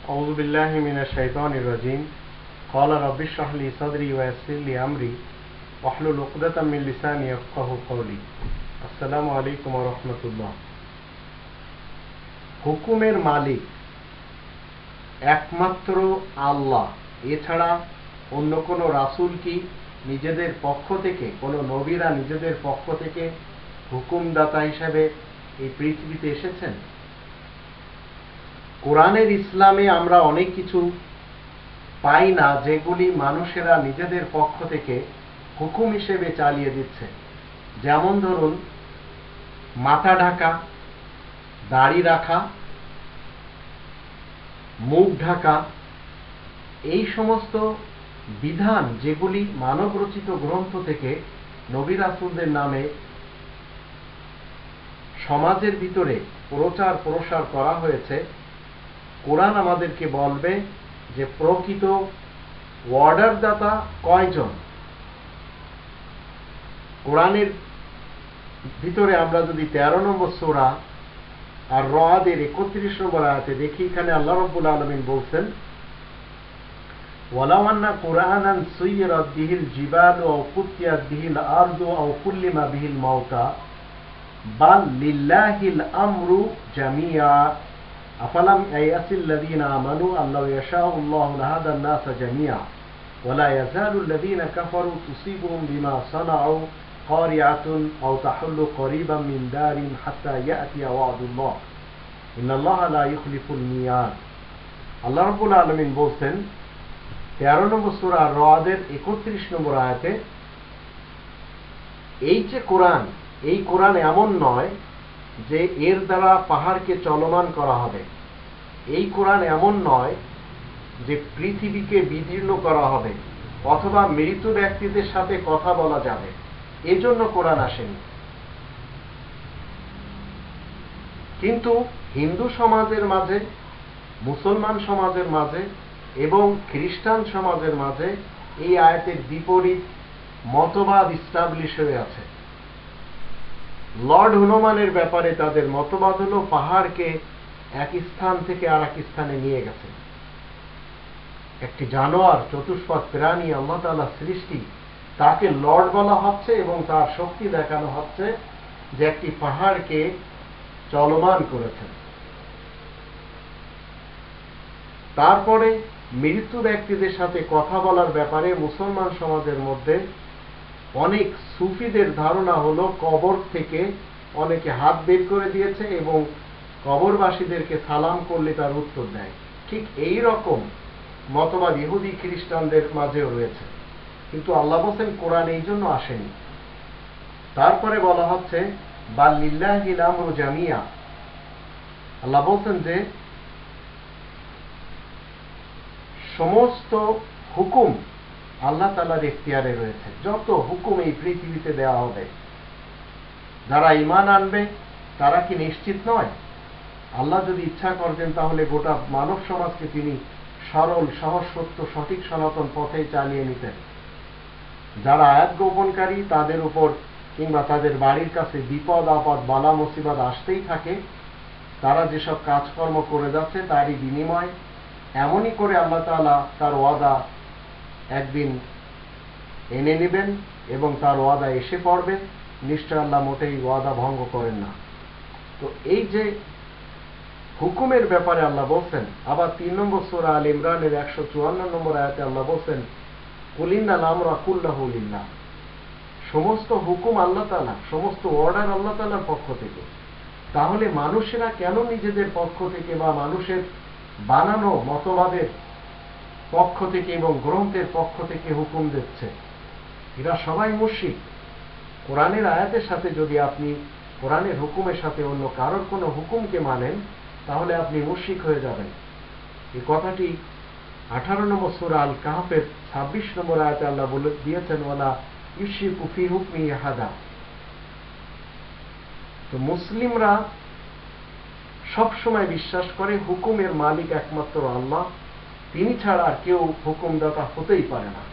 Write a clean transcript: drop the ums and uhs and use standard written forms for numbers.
أعوذ بالله من الشيطان الرجيم قال رب اشرح لي صدري ويسر لي أمري واحلل عقدة من لساني يفقهوا قولي السلام عليكم ورحمة الله। হুকুমের মালিক একমাত্র আল্লাহ, এছাড়া অন্য কোনো রাসূল কি নিজেদের পক্ষ থেকে, কোনো নবীরা নিজেদের পক্ষ থেকে হুকুমদাতা হিসেবে এই পৃথিবীতে এসেছেন? কোরআনের ইসলামে আমরা অনেক কিছু পাই না যেগুলি মানুষেরা নিজেদের পক্ষ থেকে হুকুম হিসেবে চালিয়ে দিচ্ছে। যেমন ধরুন, মাথা ঢাকা, দাড়ি রাখা, মুখ ঢাকা, এই সমস্ত বিধান যেগুলি মানব রচিত গ্রন্থ থেকে নবী রাসূলদের নামে সমাজের ভিতরে প্রচার প্রসার করা হয়েছে, কোরআন আমাদেরকে বলবে যে প্রকৃত অর্ডারদাতা কয়জন। কোরআনের ভিতরে আমরা যদি 13 নম্বর সূরা আর রাদের 31 নম্বর আয়াতে দেখি, এখানে আল্লাহ রাব্বুল আলামিন বলছেন, ওয়ালাউ আন্না কুরআনান সুয়িরাত বিহিল জিবালু আও কুতিয়াত বিহিল আরদু আও কুল্লিমা বিহিল মাউতা বাল লিল্লাহিল আমরু জামিআ আফালাম ইয়াসিল্লাযীনা আমানু আল্লাহু ইয়াশাউল্লাহু লাহাদান নাসা জামিআ ওয়ালা ইয়াযালুল্লাযীনা কাফারু তুসিবুহুম বিমা সানাউ কারিআতুন আও তাহুল্লু করিবাম মিন দারিন হাত্তা ইয়াতিয়া ওয়াদুল্লাহ ইন্নাল্লাহা লা ইখলিফুল মিয়াদ। আল্লাহ রাব্বুল আলামিন বলছেন 13 নম্বর সূরা রাদের 31 নম্বর আয়াতে, এই যে কোরআন, এই কোরআন এমন নয় যে এর দ্বারা পাহাড়কে চলমান করা হবে। এই কোরআন এমন নয় যে পৃথিবীকে বিদীর্ণ করা হবে অথবা মৃত ব্যক্তিদের সাথে কথা বলা যাবে, এজন্য কোরআন আসেনি। কিন্তু হিন্দু সমাজের মাঝে, মুসলমান সমাজের মাঝে এবং খ্রিস্টান সমাজের মাঝে এই আয়াতের বিপরীত মতবাদ ইস্টাবলিশ হয়ে আছে। লর্ড হনুমানের ব্যাপারে তাদের মতবাদ হলো পাহাড়কে এক স্থান থেকে আর এক স্থানে নিয়ে গেছে। একটি জানোয়ার, চতুষ্পদ প্রাণী, আল্লাহ তাআলার সৃষ্টি, তাকে লর্ড বলা হচ্ছে এবং তার শক্তি দেখানো হচ্ছে যে একটি পাহাড়কে চলমান করেছেন। তারপরে মৃত্যু ব্যক্তিদের সাথে কথা বলার ব্যাপারে মুসলমান সমাজের মধ্যে অনেক সুফিদের ধারণা হলো কবর থেকে অনেকে হাত বের করে দিয়েছে এবং কবরবাসীদেরকে সালাম করলে তার উত্তর দেয়। ঠিক এই রকম মতবাদ ইহুদি খ্রিস্টানদের মাঝেও রয়েছে, কিন্তু আল্লাহ বলেন কোরআন এই জন্য আসেনি। তারপরে বলা হচ্ছে বাল লিল্লাহিল আমরু জামিআ। আল্লাহ বলছেন যে সমস্ত হুকুম আল্লাহ তাআলার এখতিয়ারে রয়েছে। যত হুকুম এই পৃথিবীতে দেওয়া হবে, যারা ঈমান আনবে তারা কি নিশ্চিত নয়? আল্লাহ যদি ইচ্ছা করতেন তাহলে গোটা মানব সমাজকে তিনি সরল, সহজ, সত্য, সঠিক সনাতন পথে চালিয়ে নিতেন। যারা আয়াত গোপনকারী, তাদের উপর কিংবা তাদের বাড়ির কাছে বিপদ আপদ, বালা মুসিবত আসতেই থাকে। তারা যেসব কাজকর্ম করে যাচ্ছে তারই বিনিময় এমনই করে আল্লাহ তাআলা তার ওয়াদা একদিন এনে নেবেন এবং তার ওয়াদা এসে পড়বে। নিশ্চয় আল্লাহ মোটেই ওয়াদা ভঙ্গ করেন না। তো এই যে হুকুমের ব্যাপারে আল্লাহ বলছেন, আবার 3 নম্বর সূরা আল ইমরানের 154 নম্বর আয়াতে আল্লাহ বলছেন, কুল ইন্নাল আমরা কুল্লাহু লিল্লাহ। সমস্ত হুকুম আল্লাহ তাআলা, সমস্ত অর্ডার আল্লাহ তাআলার পক্ষ থেকে। তাহলে মানুষেরা কেন নিজেদের পক্ষ থেকে বা মানুষের বানানো মতবাদের পক্ষ থেকে এবং গ্রন্থের পক্ষ থেকে হুকুম দিচ্ছে? এরা সবাই মুশরিক। কোরআনের আয়াতের সাথে যদি আপনি কোরআনের হুকুমের সাথে অন্য কারোর কোনো হুকুমকে মানেন, তাহলে আপনি মুশরিক হয়ে যাবেন। এই কথাটি 18 নম্বর সূরা আল কাহফের 26 নম্বর আয়াতে আল্লাহ বলে দিয়েছেন, ওয়ালা ইউশরিকু ফি হুকমি আহাদা। তো মুসলিমরা সবসময় বিশ্বাস করে হুকুমের মালিক একমাত্র আল্লাহ, তিনি ছাড়া আর কেউ হুকুমদাতা হতেই পারে না।